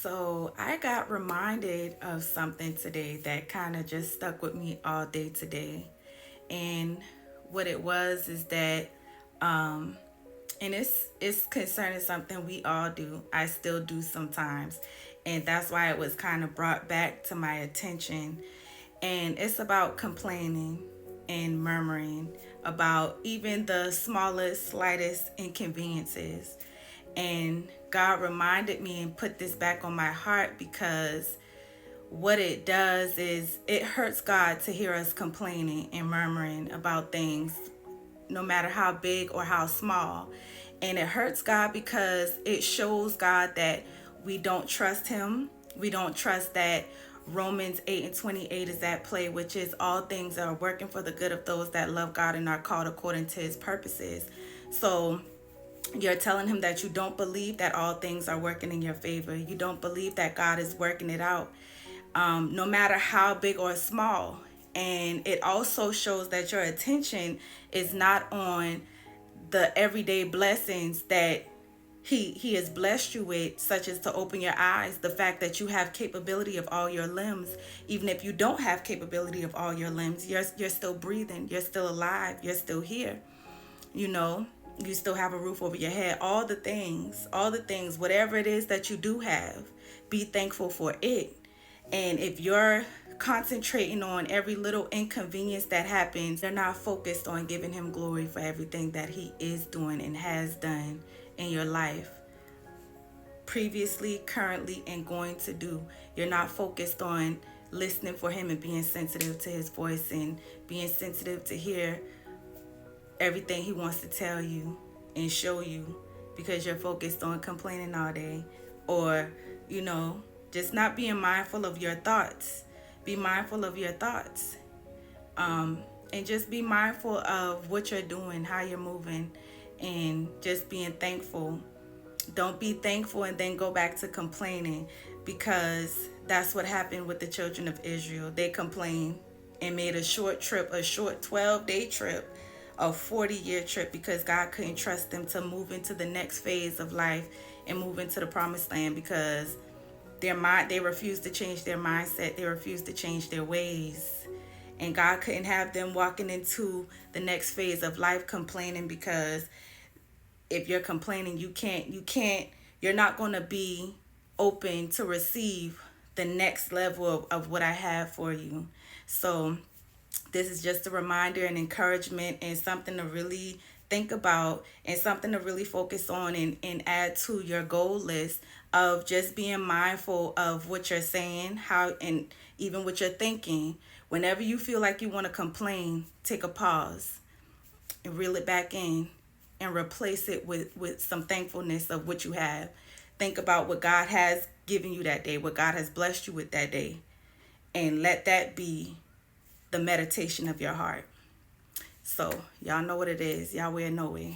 So I got reminded of something today that kind of just stuck with me all day today. And what it was is that and it's concerning something we all do. I still do sometimes. And that's why it was kind of brought back to my attention. And it's about complaining and murmuring about even the smallest, slightest inconveniences. And God reminded me and put this back on my heart because what it does is it hurts God to hear us complaining and murmuring about things, no matter how big or how small. And it hurts God because it shows God that we don't trust Him. We don't trust that Romans 8 and 28 is at play, which is all things are working for the good of those that love God and are called according to His purposes. So you're telling him that you don't believe that all things are working in your favor. You don't believe that God is working it out, no matter how big or small. And it also shows that your attention is not on the everyday blessings that he has blessed you with, such as to open your eyes, the fact that you have capability of all your limbs. Even if you don't have capability of all your limbs, you're still breathing, you're still alive, you're still here. you know you still have a roof over your head. All the things, whatever it is that you do have, be thankful for it. And if you're concentrating on every little inconvenience that happens, they're not focused on giving him glory for everything that he is doing and has done in your life previously, currently, and going to do. You're not focused on listening for him and being sensitive to his voice and being sensitive to hear everything he wants to tell you and show you, because you're focused on complaining all day, or you know just not being mindful of your thoughts. Be mindful of your thoughts, and just be mindful of what you're doing, how you're moving, and just being thankful. Don't be thankful and then go back to complaining, because that's what happened with the children of Israel. They complained and made a short trip, a short 12-day trip, a 40-year trip, because God couldn't trust them to move into the next phase of life and move into the promised land, because they refused to change their mindset. They refused to change their ways. And God couldn't have them walking into the next phase of life complaining, because if you're complaining, you're not going to be open to receive the next level of what I have for you. So this is just a reminder and encouragement and something to really think about and something to really focus on, and add to your goal list of just being mindful of what you're saying, how, and even what you're thinking. Whenever you feel like you want to complain, take a pause and reel it back in and replace it with some thankfulness of what you have. Think about what God has given you that day, what God has blessed you with that day, and let that be the meditation of your heart. So y'all know what it is. Yahweh know it.